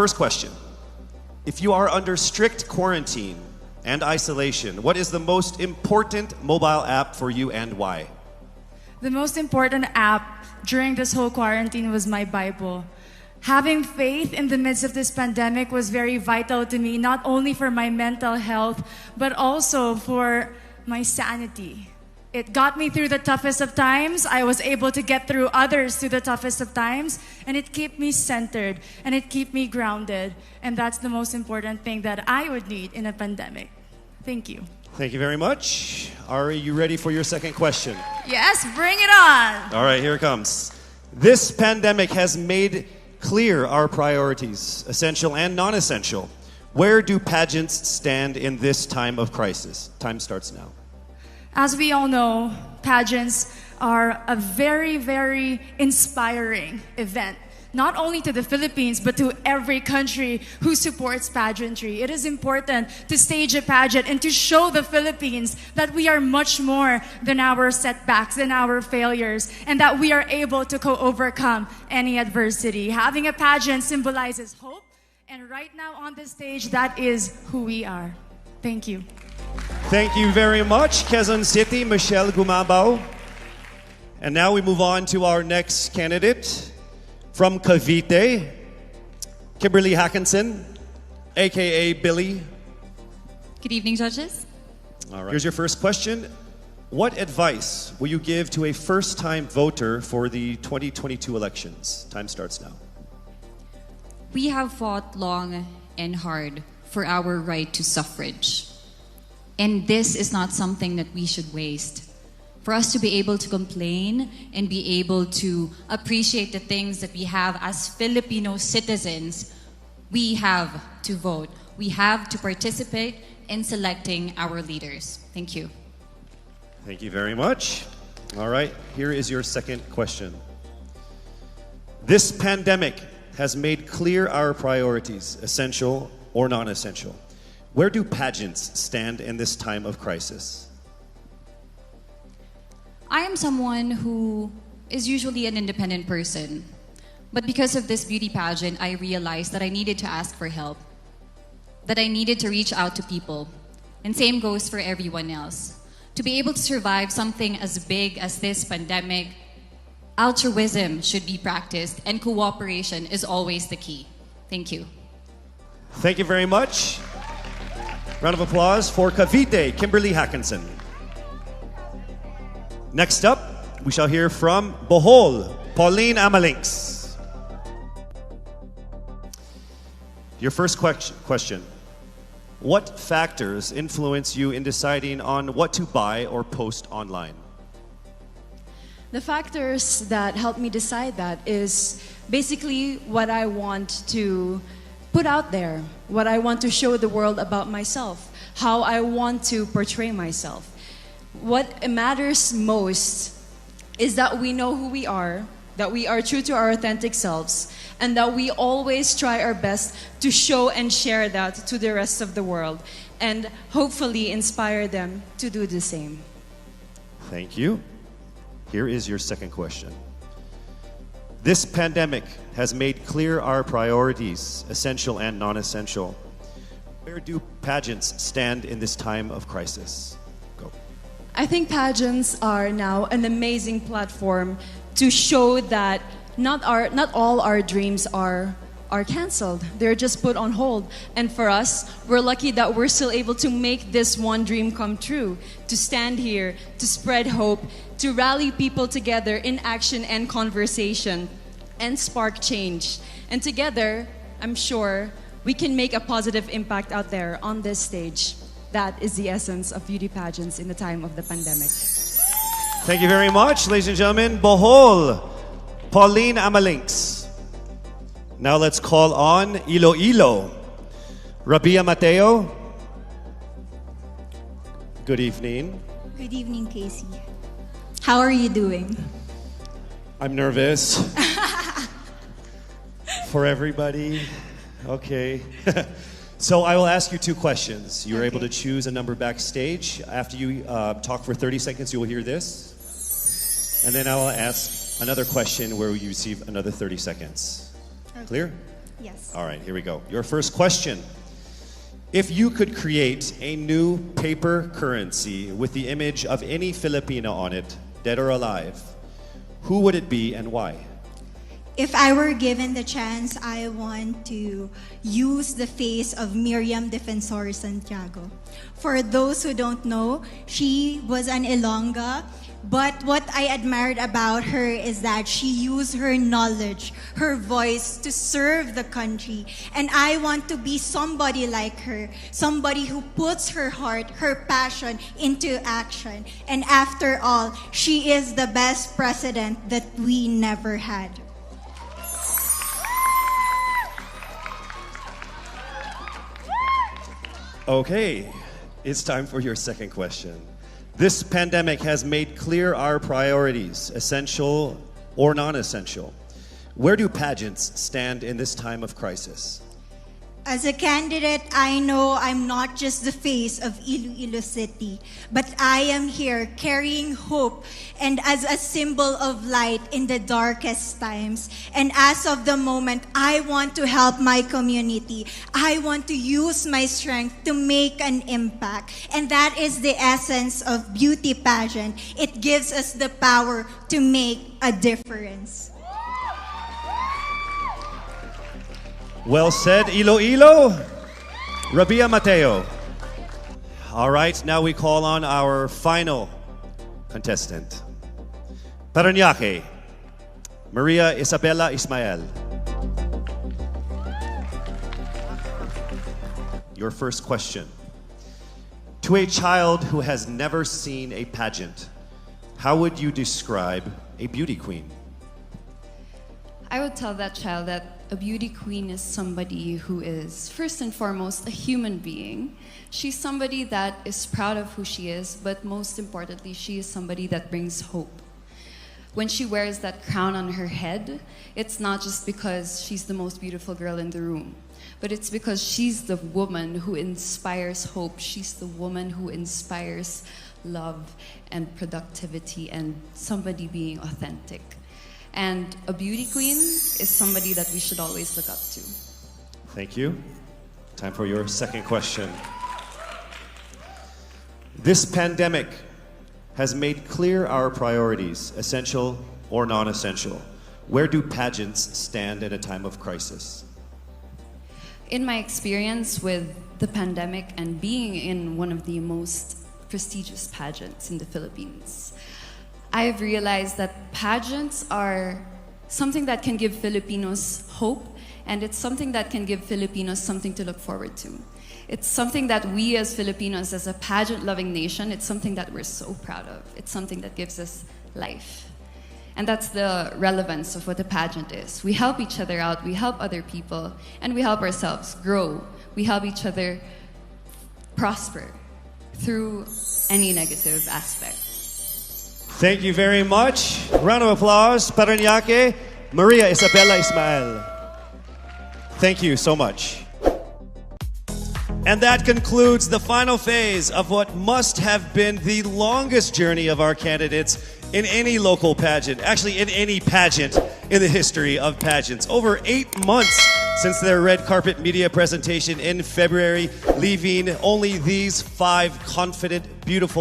first question. If you are under strict quarantine and isolation, what is the most important mobile app for you and why? The most important app during this whole quarantine was my Bible. Having faith in the midst of this pandemic was very vital to me, not only for my mental health, but also for my sanity. It got me through the toughest of times. I was able to get through others through the toughest of times, and it kept me centered and it kept me grounded. And that's the most important thing that I would need in a pandemic. Thank you. Thank you very much. Are you ready for your second question? Yes, bring it on. All right, here it comes. This pandemic has made clear our priorities, essential and non-essential. Where do pageants stand in this time of crisis? Time starts now. As we all know, pageants are a very, very inspiring event. Not only to the Philippines, but to every country who supports pageantry. It is important to stage a pageant and to show the Philippines that we are much more than our setbacks, than our failures, and that we are able to overcome any adversity. Having a pageant symbolizes hope, and right now on the stage, that is who we are. Thank you. Thank you very much, Quezon City, Michelle Gumabao. And now we move on to our next candidate. From Cavite, Kimberly Hackinson, a.k.a. Billy. Good evening, judges. All right. Here's your first question. What advice will you give to a first-time voter for the 2022 elections? Time starts now. We have fought long and hard for our right to suffrage. And this is not something that we should waste. For us to be able to complain and be able to appreciate the things that we have as Filipino citizens, we have to vote. We have to participate in selecting our leaders. Thank you. Thank you very much. All right, here is your second question. This pandemic has made clear our priorities, essential or non-essential. Where do pageants stand in this time of crisis? I am someone who is usually an independent person. But because of this beauty pageant, I realized that I needed to ask for help, that I needed to reach out to people. And same goes for everyone else. To be able to survive something as big as this pandemic, altruism should be practiced and cooperation is always the key. Thank you. Thank you very much. Round of applause for Cavite, Kimberly Hackinson. Next up, we shall hear from Bohol, Pauline Amalinks. Your first question. What factors influence you in deciding on what to buy or post online? The factors that help me decide that is basically what I want to put out there, what I want to show the world about myself, how I want to portray myself. What matters most is that we know who we are, that we are true to our authentic selves, and that we always try our best to show and share that to the rest of the world, and hopefully inspire them to do the same. Thank you. Here is your second question. This pandemic has made clear our priorities, essential and non-essential. Where do pageants stand in this time of crisis? I think pageants are now an amazing platform to show that not all our dreams are canceled. They're just put on hold. And for us, we're lucky that we're still able to make this one dream come true, to stand here, to spread hope, to rally people together in action and conversation, and spark change. And together, I'm sure, we can make a positive impact out there on this stage. That is the essence of beauty pageants in the time of the pandemic. Thank you very much, ladies and gentlemen. Bohol, Pauline Amalinks. Now let's call on Iloilo. Rabiya Mateo. Good evening. Good evening, Casey. How are you doing? I'm nervous. For everybody. Okay. So I will ask you two questions. You're able to choose a number backstage. After you talk for 30 seconds, you will hear this. And then I will ask another question where you receive another 30 seconds. Okay. Clear? Yes. All right, here we go. Your first question. If you could create a new paper currency with the image of any Filipino on it, dead or alive, who would it be and why? If I were given the chance, I want to use the face of Miriam Defensor Santiago. For those who don't know, she was an Ilongga, but what I admired about her is that she used her knowledge, her voice to serve the country. And I want to be somebody like her, somebody who puts her heart, her passion into action. And after all, she is the best president that we never had. Okay, it's time for your second question. This pandemic has made clear our priorities, essential or non-essential. Where do pageants stand in this time of crisis? As a candidate, I know I'm not just the face of Iloilo City, but I am here carrying hope and as a symbol of light in the darkest times. And as of the moment, I want to help my community. I want to use my strength to make an impact. And that is the essence of beauty pageant. It gives us the power to make a difference. Well said, Iloilo. Rabiya, Mateo. All right, now we call on our final contestant. Parañaque, Maria Isabella Ismael. Your first question. To a child who has never seen a pageant, how would you describe a beauty queen? I would tell that child that a beauty queen is somebody who is, first and foremost, a human being. She's somebody that is proud of who she is, but most importantly, she is somebody that brings hope. When she wears that crown on her head, it's not just because she's the most beautiful girl in the room, but it's because she's the woman who inspires hope. She's the woman who inspires love and productivity and somebody being authentic. And a beauty queen is somebody that we should always look up to. Thank you. Time for your second question. This pandemic has made clear our priorities, essential or non-essential. Where do pageants stand in a time of crisis? In my experience with the pandemic and being in one of the most prestigious pageants in the Philippines, I've realized that pageants are something that can give Filipinos hope, and it's something that can give Filipinos something to look forward to. It's something that we as Filipinos, as a pageant-loving nation, it's something that we're so proud of. It's something that gives us life. And that's the relevance of what a pageant is. We help each other out, we help other people, and we help ourselves grow. We help each other prosper through any negative aspect. Thank you very much. Round of applause, Parañaque, Maria Isabella Ismael. Thank you so much. And that concludes the final phase of what must have been the longest journey of our candidates in any local pageant, actually in any pageant in the history of pageants. Over 8 months since their red carpet media presentation in February, leaving only these 5 confident, beautiful,